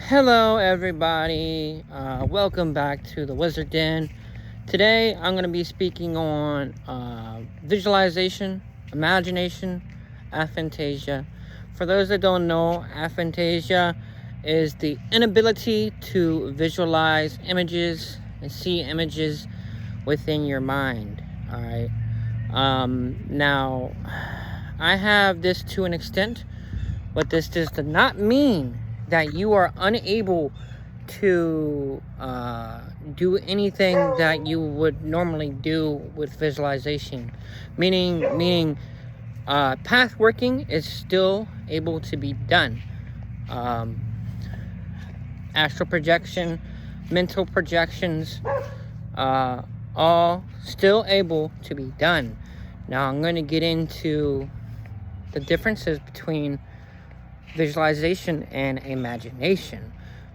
Hello, everybody. Welcome back to the Wizard Den. Today, I'm going to be speaking on visualization, imagination, aphantasia. For those that don't know, aphantasia is the inability to visualize images and see images within your mind. All right. Now, I have this to an extent, but this does not mean that you are unable to do anything that you would normally do with visualization. Meaning, path working is still able to be done. Astral projection, mental projections, all still able to be done. Now I'm going to get into the differences between visualization and imagination,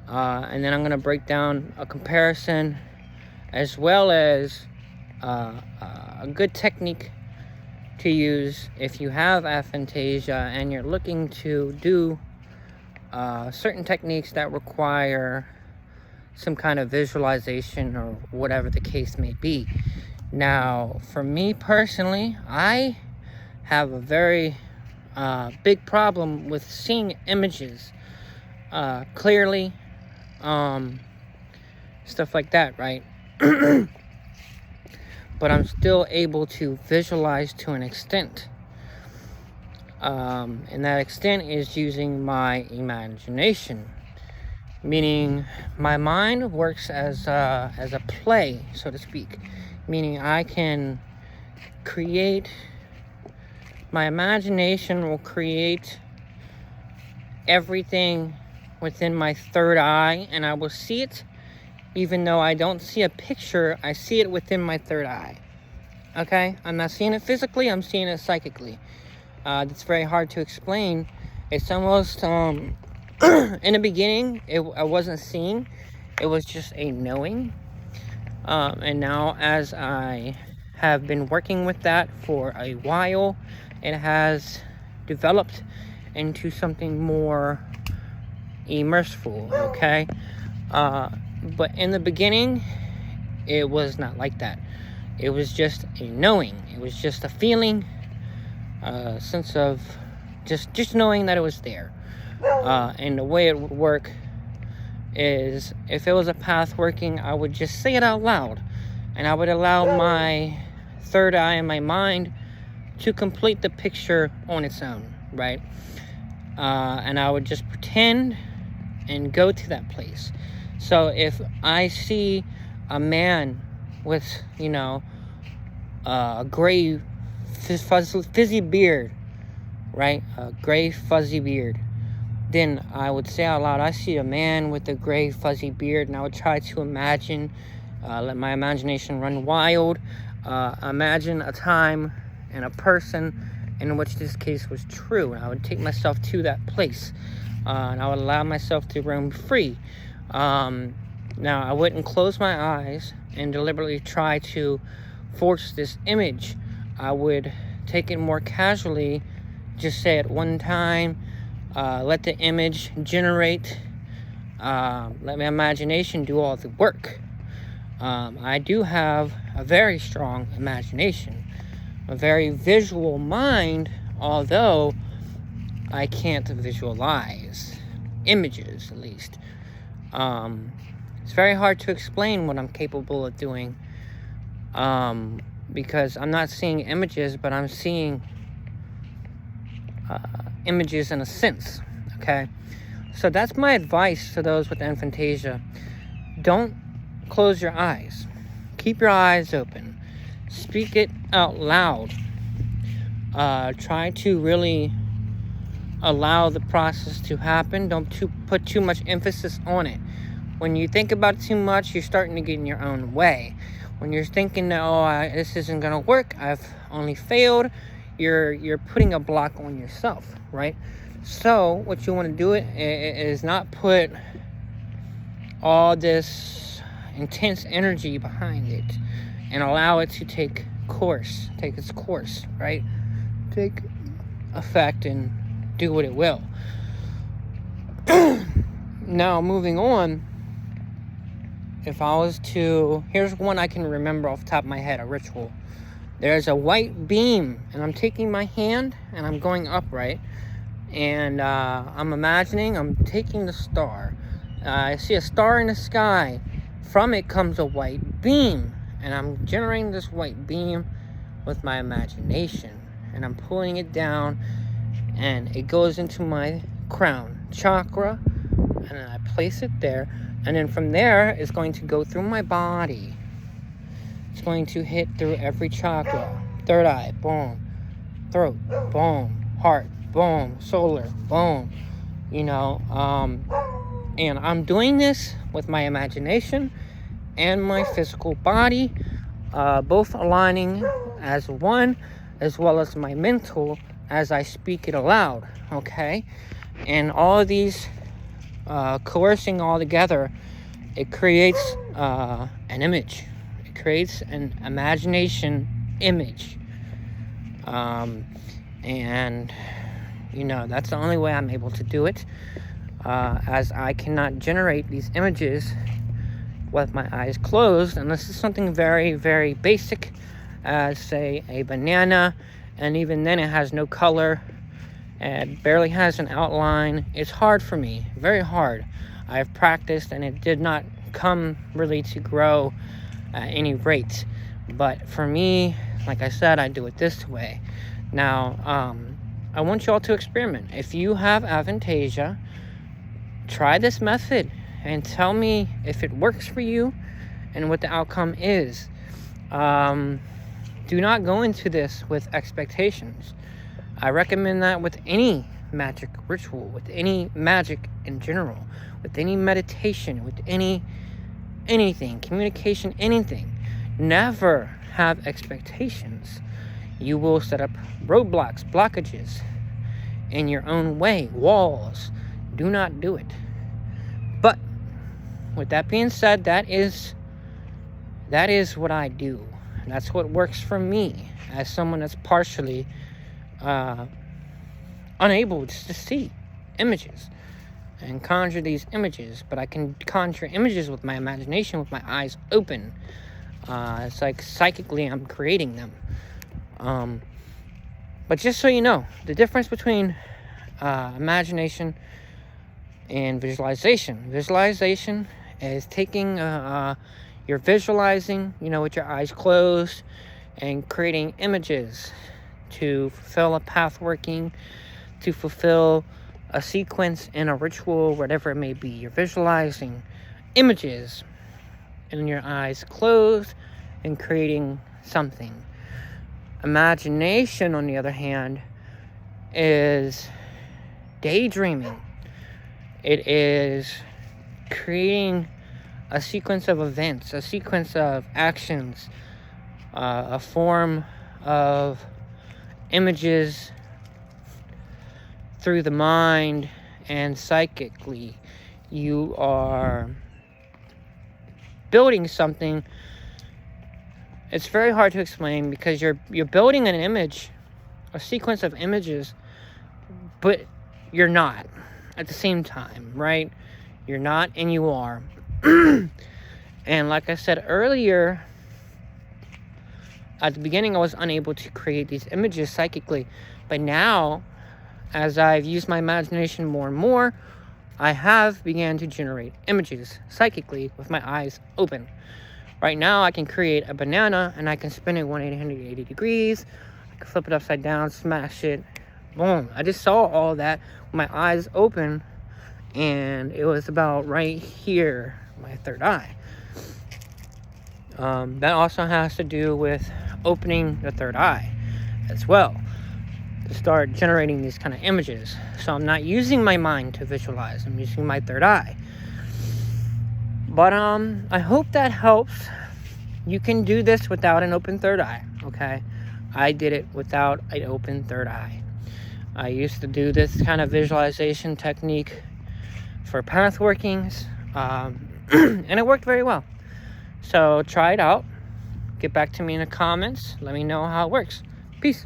and then I'm going to break down a comparison as well as a good technique to use if you have aphantasia and you're looking to do certain techniques that require some kind of visualization or whatever the case may be. Now, for me personally, I have a very big problem with seeing images clearly, stuff like that, right? But I'm still able to visualize to an extent, and that extent is using my imagination, meaning my mind works as a play, so to speak, meaning I can create. My imagination will create everything within my third eye, and I will see it even though I don't see a picture. I see it within my third eye. Okay? I'm not seeing it physically, I'm seeing it psychically. It's very hard to explain. It's almost, in the beginning, I wasn't seeing. It was just a knowing. And now as I have been working with that for a while, it has developed into something more immersive, okay? But in the beginning, it was not like that. It was just a knowing. It was just a feeling, a sense of just knowing that it was there. And the way it would work is, if it was a path working, I would just say it out loud. And I would allow my third eye and my mind to complete the picture on its own, right? And I would just pretend and go to that place. So if I see a man with, a gray fuzzy beard, right? A gray fuzzy beard. Then I would say out loud, I see a man with a gray fuzzy beard, and I would try to imagine, let my imagination run wild, imagine a time and a person in which this case was true, and I would take myself to that place, and I would allow myself to roam free. Now, I wouldn't close my eyes and deliberately try to force this image. I would take it more casually, just say it one time, let the image generate, let my imagination do all the work. I do have a very strong imagination, a very visual mind, although I can't visualize images, at least. It's very hard to explain what I'm capable of doing, because I'm not seeing images, but I'm seeing images in a sense, okay? So that's my advice to those with aphantasia. Don't close your eyes. Keep your eyes open. Speak it out loud. Try to really allow the process to happen. Don't put too much emphasis on it. When you think about it too much, you're starting to get in your own way. When you're thinking that, this isn't going to work, I've only failed, you're putting a block on yourself, right? So what you want to do is not put all this intense energy behind it, and allow it to take its course, right? Take effect and do what it will. Now, moving on, if I was to, here's one I can remember off the top of my head, a ritual. There's a white beam, and I'm taking my hand, and I'm going upright, and I'm imagining I'm taking the star. I see a star in the sky. From it comes a white beam, and I'm generating this white beam with my imagination, and I'm pulling it down, and it goes into my crown chakra, and then I place it there, and then from there it's going to go through my body. It's going to hit through every chakra. Third eye, boom. Throat, boom. Heart, boom. Solar, boom. And I'm doing this with my imagination and my physical body, both aligning as one, as well as my mental as I speak it aloud, okay? And all of these coercing all together, it creates an image. It creates an imagination image. And that's the only way I'm able to do it, as I cannot generate these images with my eyes closed unless it's something very, very basic, as say a banana, and even then it has no color and barely has an outline. It's hard for me, very hard. I've practiced and it did not come really to grow at any rate. But for me, like I said, I do it this way. Now, I want you all to experiment. If you have aphantasia, try this method and tell me if it works for you and what the outcome is. Do not go into this with expectations. I recommend that with any magic ritual, with any magic in general, with any meditation, with anything, communication, anything. Never have expectations. You will set up roadblocks, blockages in your own way, walls. Do not do it. But with that being said, that is what I do. That's what works for me as someone that's partially unable to see images and conjure these images, but I can conjure images with my imagination with my eyes open. It's like psychically I'm creating them. But just so you know, the difference between imagination and visualization. Visualization is taking you're visualizing, with your eyes closed and creating images to fulfill a path working, to fulfill a sequence in a ritual, whatever it may be. You're visualizing images in your eyes closed and creating something. Imagination, on the other hand, is daydreaming. It is creating a sequence of events, a sequence of actions, a form of images through the mind and psychically. You are building something. It's very hard to explain because you're building an image, a sequence of images, but you're not at the same time, right? You're not and you are. And like I said earlier, at the beginning I was unable to create these images psychically, but now as I've used my imagination more and more, I have began to generate images psychically with my eyes open. Right now I can create a banana and I can spin it 180 degrees. I can flip it upside down, smash it, boom. I just saw all that with my eyes open, and it was about right here, my third eye. That also has to do with opening the third eye as well, to start generating these kind of images. So I'm not using my mind to visualize, I'm using my third eye. But I hope that helps. You can do this without an open third eye, okay? I did it without an open third eye. I used to do this kind of visualization technique for path workings, and it worked very well. So try it out. Get back to me in the comments. Let me know how it works. Peace.